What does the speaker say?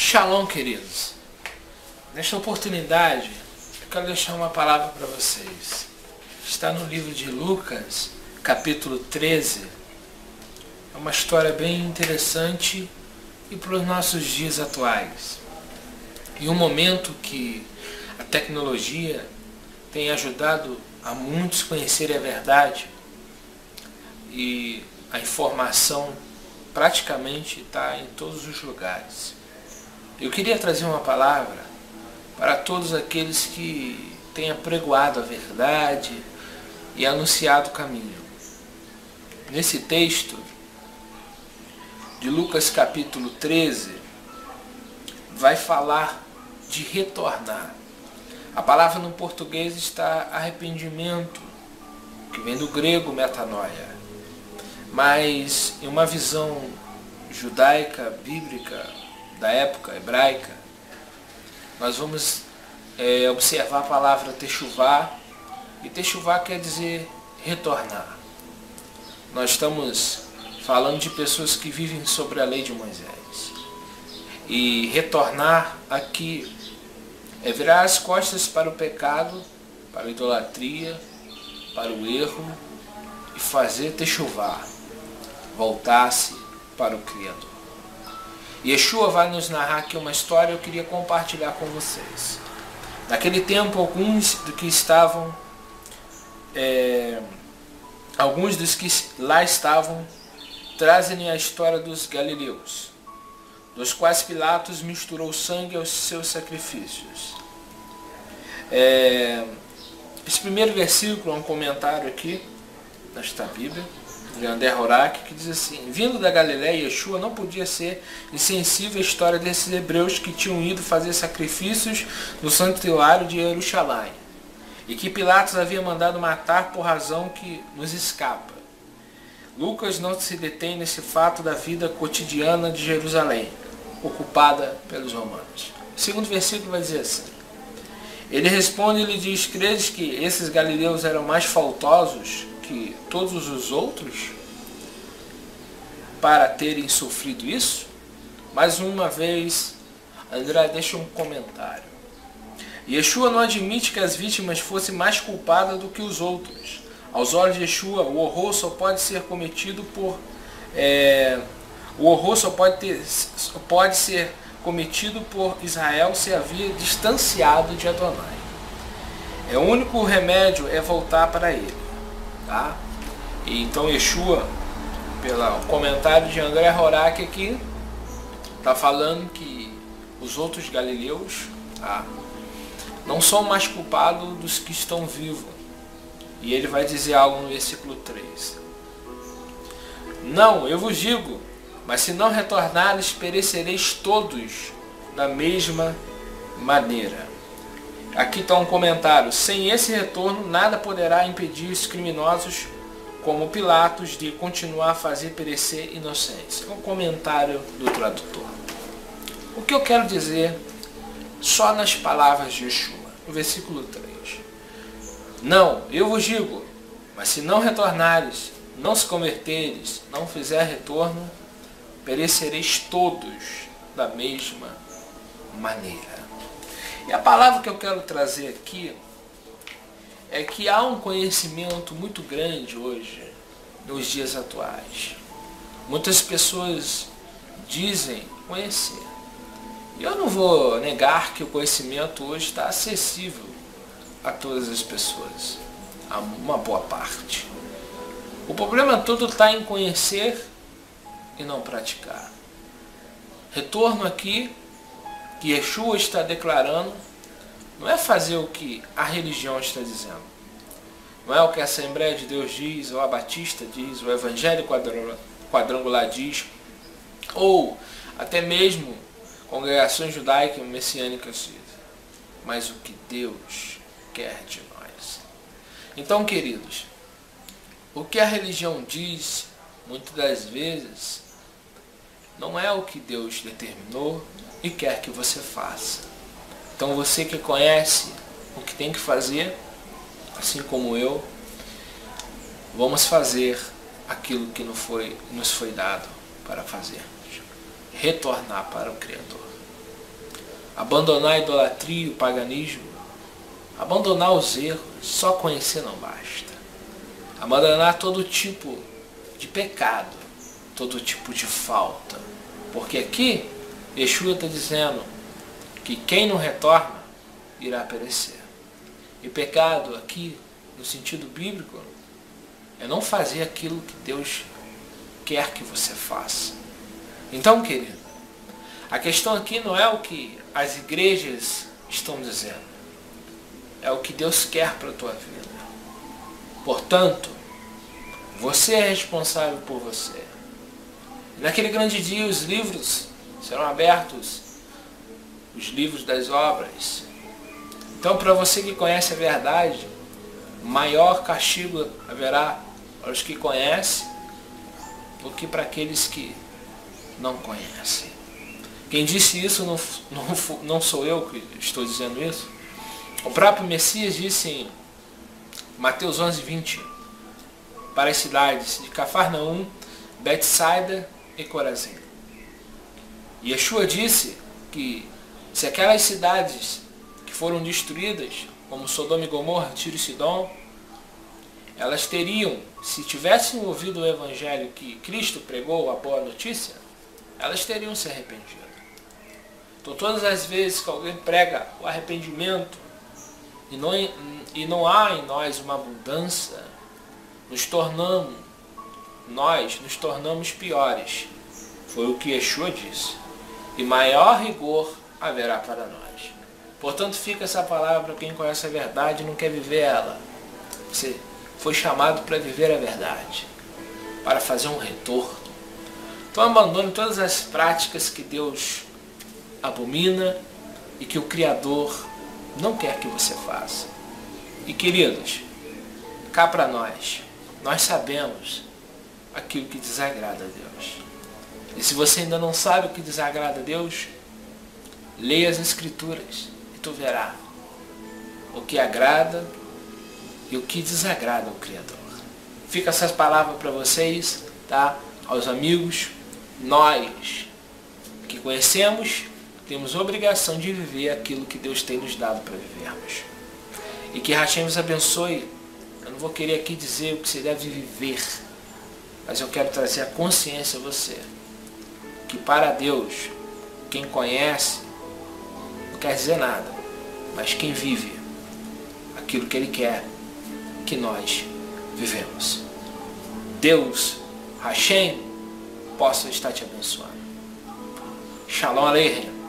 Shalom, queridos. Nesta oportunidade, eu quero deixar uma palavra para vocês. Está no livro de Lucas, capítulo 13. É uma história bem interessante e para os nossos dias atuais. E um momento que a tecnologia tem ajudado a muitos conhecerem a verdade e a informação praticamente está em todos os lugares. Eu queria trazer uma palavra para todos aqueles que têm apregoado a verdade e anunciado o caminho. Nesse texto de Lucas capítulo 13, vai falar de retornar. A palavra no português está arrependimento, que vem do grego metanoia. Mas em uma visão judaica, bíblica, da época hebraica, nós vamos observar a palavra techuvá, e techuvá quer dizer retornar. Nós estamos falando de pessoas que vivem sobre a lei de Moisés. E retornar aqui é virar as costas para o pecado, para a idolatria, para o erro e fazer techuvá, voltar-se para o Criador. Yeshua vai nos narrar aqui uma história que eu queria compartilhar com vocês. Naquele tempo, alguns dos que lá estavam trazem a história dos galileus, dos quais Pilatos misturou sangue aos seus sacrifícios. Esse primeiro versículo é um comentário aqui nesta Bíblia, de André Horak, que diz assim: vindo da Galileia, Yeshua não podia ser insensível à história desses hebreus que tinham ido fazer sacrifícios no santuário de Jerusalém, e que Pilatos havia mandado matar por razão que nos escapa. Lucas não se detém nesse fato da vida cotidiana de Jerusalém, ocupada pelos romanos. O segundo versículo vai dizer assim: ele responde e lhe diz: credes que esses galileus eram mais faltosos que todos os outros para terem sofrido isso? Mais uma vez, André deixa um comentário. Yeshua não admite que as vítimas fossem mais culpadas do que os outros. Aos olhos de Yeshua, o horror só pode ser cometido por Israel se havia distanciado de Adonai. O único remédio é voltar para ele. Tá? E então Yeshua, pelo comentário de André Horak aqui, está falando que os outros galileus não são mais culpados dos que estão vivos. E ele vai dizer algo no versículo 3. Não, eu vos digo, mas se não retornares, perecereis todos da mesma maneira. Aqui está um comentário: sem esse retorno, nada poderá impedir os criminosos como Pilatos de continuar a fazer perecer inocentes. É um comentário do tradutor. O que eu quero dizer só nas palavras de Yeshua, no versículo 3. Não, eu vos digo, mas se não retornares, não se converteres, não fizer retorno, perecereis todos da mesma maneira. E a palavra que eu quero trazer aqui é que há um conhecimento muito grande hoje, nos dias atuais. Muitas pessoas dizem conhecer. E eu não vou negar que o conhecimento hoje está acessível a todas as pessoas, a uma boa parte. O problema todo está em conhecer e não praticar. Retorno aqui que Yeshua está declarando não é fazer o que a religião está dizendo. Não é o que a Assembleia de Deus diz, ou a Batista diz, o Evangelho Quadrangular diz, ou até mesmo congregações judaicas e messiânicas dizem, mas o que Deus quer de nós. Então, queridos, o que a religião diz, muitas das vezes, não é o que Deus determinou e quer que você faça. Então você que conhece o que tem que fazer, assim como eu, vamos fazer aquilo que nos foi dado para fazer. Retornar para o Criador. abandonar a idolatria e o paganismo, abandonar os erros, só conhecer não basta. Abandonar todo tipo de pecado, todo tipo de falta. Porque aqui, Yeshua está dizendo que quem não retorna irá perecer. E pecado aqui, no sentido bíblico, é não fazer aquilo que Deus quer que você faça. Então, querido, a questão aqui não é o que as igrejas estão dizendo, é o que Deus quer para a tua vida. Portanto, você é responsável por você. Naquele grande dia os livros serão abertos, os livros das obras. Então, para você que conhece a verdade, maior castigo haverá para os que conhecem do que para aqueles que não conhecem. Quem disse isso não sou eu que estou dizendo isso. O próprio Messias disse em Mateus 11:20 para as cidades de Cafarnaum, Betsaida e Corazim. Yeshua disse que se aquelas cidades que foram destruídas, como Sodoma e Gomorra, Tiro e Sidom, elas teriam, se tivessem ouvido o evangelho que Cristo pregou, a boa notícia, elas teriam se arrependido. Então todas as vezes que alguém prega o arrependimento e não há em nós uma mudança, nos tornamos piores. Foi o que Yeshua disse. E maior rigor haverá para nós. Portanto, fica essa palavra para quem conhece a verdade e não quer viver ela. Você foi chamado para viver a verdade, para fazer um retorno. Então abandone todas as práticas que Deus abomina e que o Criador não quer que você faça. E queridos, cá para nós sabemos aquilo que desagrada a Deus. E se você ainda não sabe o que desagrada a Deus, leia as Escrituras e tu verás o que agrada e o que desagrada ao Criador. Fica essas palavras para vocês, tá? Aos amigos, nós que conhecemos, temos obrigação de viver aquilo que Deus tem nos dado para vivermos. E que Hashem nos abençoe. Eu não vou querer aqui dizer o que você deve viver, mas eu quero trazer a consciência a você. Que para Deus, quem conhece, não quer dizer nada, mas quem vive aquilo que Ele quer que nós vivemos. Deus, Hashem, possa estar te abençoando. Shalom Aleichem.